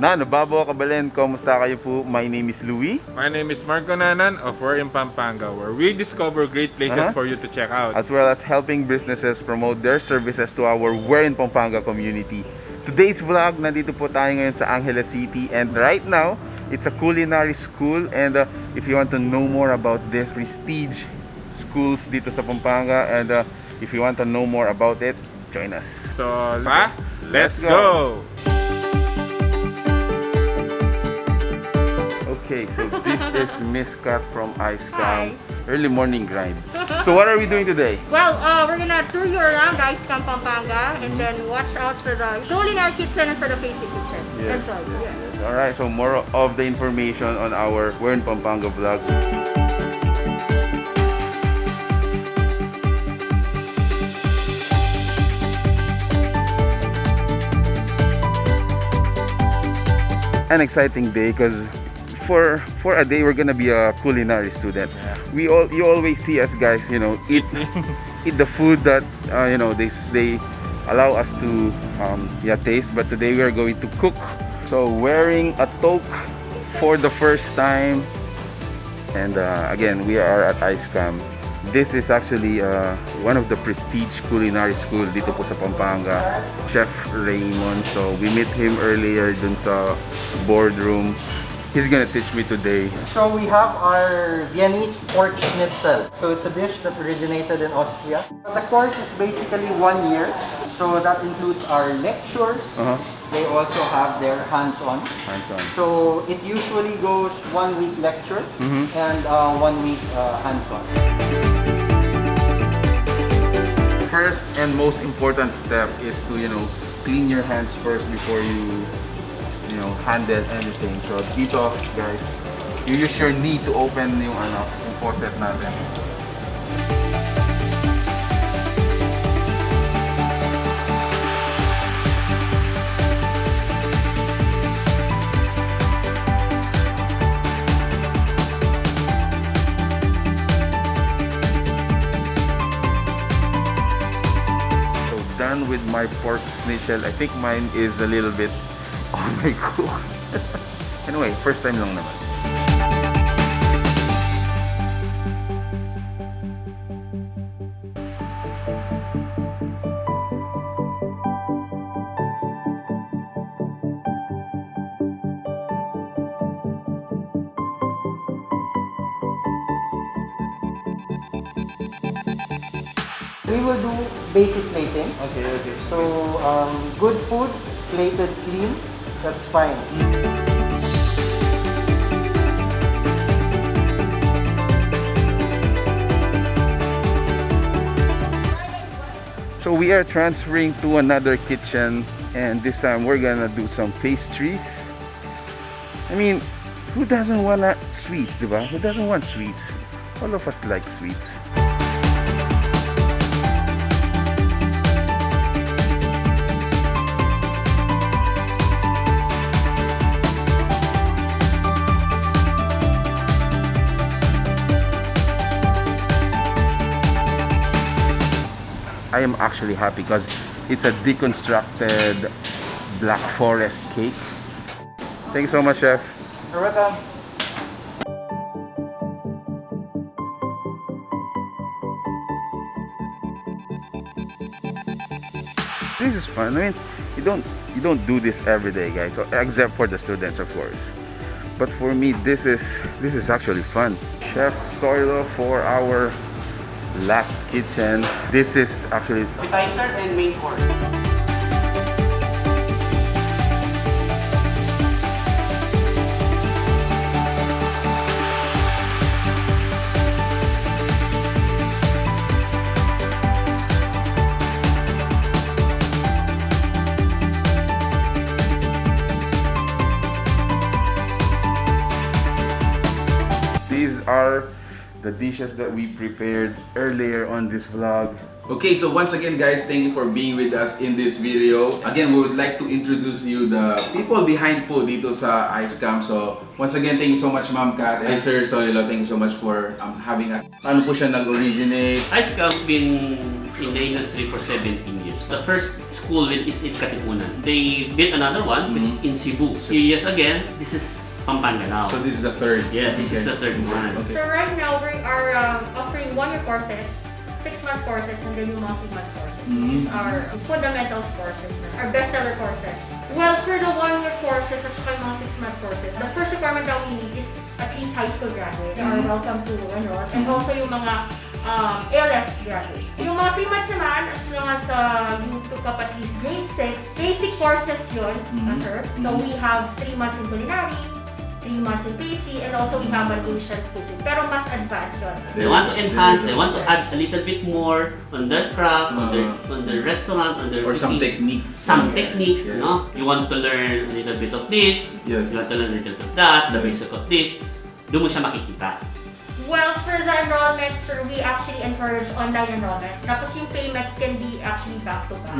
Nababo Kabalen, kumusta kayo po? My name is Louie. My name is Marco Nanan of We're in Pampanga, where we discover great places for you to check out. As well as helping businesses promote their services to our We're in Pampanga community. Today's vlog, nandito po tayo ngayon sa Angeles City, and right now, it's a culinary school, and if you want to know more about this prestige schools dito sa Pampanga, and if you want to know more about it, join us. So, let's go! Okay, so this is Miss Kat from Ice Hi. Camp. Early morning grind. So what are we doing today? Well, we're gonna tour you around Ice Camp Pampanga and then watch out for the Culinary kitchen and for the Facing kitchen. That's all. Yes. Alright, so more of the information on our We're in Pampanga vlogs. An exciting day because for a day we're gonna be a culinary student. Yeah. You always see us guys, you know, eat the food that you know they allow us to taste. But today we are going to cook. So wearing a toque for the first time, and again we are at Ice Camp. This is actually one of the prestige culinary school dito po sa Pampanga, Chef Raymond. So we met him earlier dun sa boardroom. He's gonna teach me today. So we have our Viennese pork schnitzel. So it's a dish that originated in Austria. The course is basically 1 year. So that includes our lectures. They also have their hands-on. Hands-on. So it usually goes 1 week lecture and 1 week hands-on. First and most important step is to, you know, clean your hands first before you handle anything. So dito guys, you use your knee to open yung faucet natin. So done with my pork schnitzel. I think mine is a little bit on my cook. Anyway, first time lang naman. We will do basic plating. Okay. So good food, plated clean, that's fine. So we are transferring to another kitchen, and this time we're gonna do some pastries. I mean, who doesn't want sweets, diba? Who doesn't want sweets? All of us like sweets. I am actually happy because it's a deconstructed Black Forest cake. Thank you so much, Chef. You're welcome. This is fun. I mean, you don't do this every day, guys. So except for the students, of course. But for me, this is actually fun. Chef Soilo for our last kitchen. This is actually appetizer and main course. These are the dishes that we prepared earlier on this vlog. Okay, so once again guys, thank you for being with us in this video. Again, we would like to introduce you the people behind po dito sa Ice Camp. So once again, thank you so much Ma'am Kat and Sir Soilo. Thank you so much for having us. Paano po siya nag-originate? Ice Camp's been in the industry for 17 years. The first school is in Katipunan. They built another one which is in Cebu. 3 years again, this is Pampanga now. So this is the third? Yeah, this is the third one. Okay. So right now, we are offering 1-year courses, 6-month courses, and then yung multi-month courses. These are fundamentals courses, our bestseller courses. Well, for the 1-year courses at saka yung mga 6-month courses, the first requirement that we need is at least high school graduates are welcome to enroll. And also yung mga ALS graduates. Yung mga 3 months naman, as long as you took up at least grade 6, basic courses yun, sir. So we have 3 months in Culinary, 3 months in pastry, and also we have an Asian cuisine. Pero mas advanced yun. They want to enhance, they want to add a little bit more on their craft, on their restaurant, on their Or some cooking. techniques. Some techniques, Yes. no? You want to learn a little bit of this, Yes. you want to learn a little bit of that, the basic of this. Doon mo siya makikita. Well, for the enrollment, sir, we actually encourage online enrollment. Tapos yung payment can be actually back to back.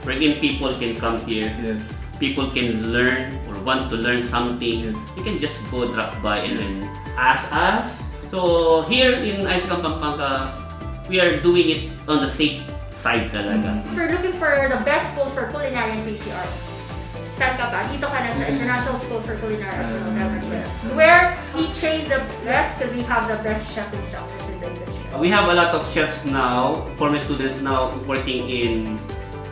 Wherein people can come here, Yes. people can learn or want to learn something. You can just go drop by and then ask us. So here in Ice Camp Pampanga, we are doing it on the safe side talaga. If you're looking for the best school for culinary and pastry arts, saan ka ba? Dito ka na sa International School for Culinary Arts. Yes. Where we train the best because we have the best chef instructors in the industry. We have a lot of chefs now, former students now working in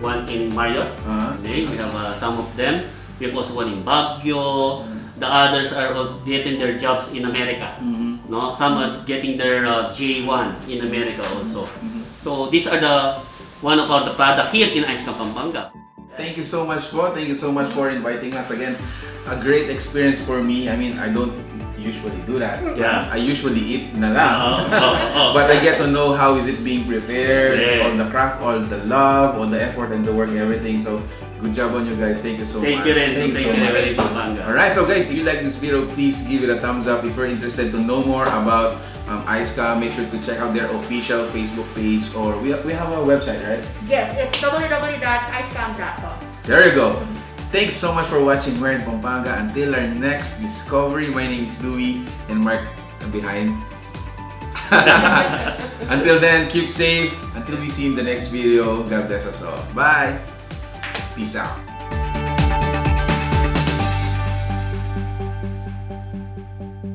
one in Marriott. Okay, we have some of them. We have also one in Baguio. The others are all getting their jobs in America. No, some are getting their J1 in America also. So these are the one of the product here in Ice Camp Pampanga. Thank you so much po. Thank you so much for inviting us again. A great experience for me. I mean, I don't usually do that. Yeah. I usually eat na lang. Oh. But I get to know how is it being prepared, Yeah. all the craft, all the love, all the effort and the work, everything. So, good job on you guys. Thank you so Thank much. you rin. Thank you very much, Pampanga. Alright, so guys, if you like this video, please give it a thumbs up. If you're interested to know more about IceCam, make sure to check out their official Facebook page, or we have a website, right? Yes, it's www.icecam.com. There you go. Thanks so much for watching We're in Pampanga. Until our next discovery, my name is Louie and Mark behind. Until then, keep safe. Until we see you in the next video, God bless us all. Bye. Peace out.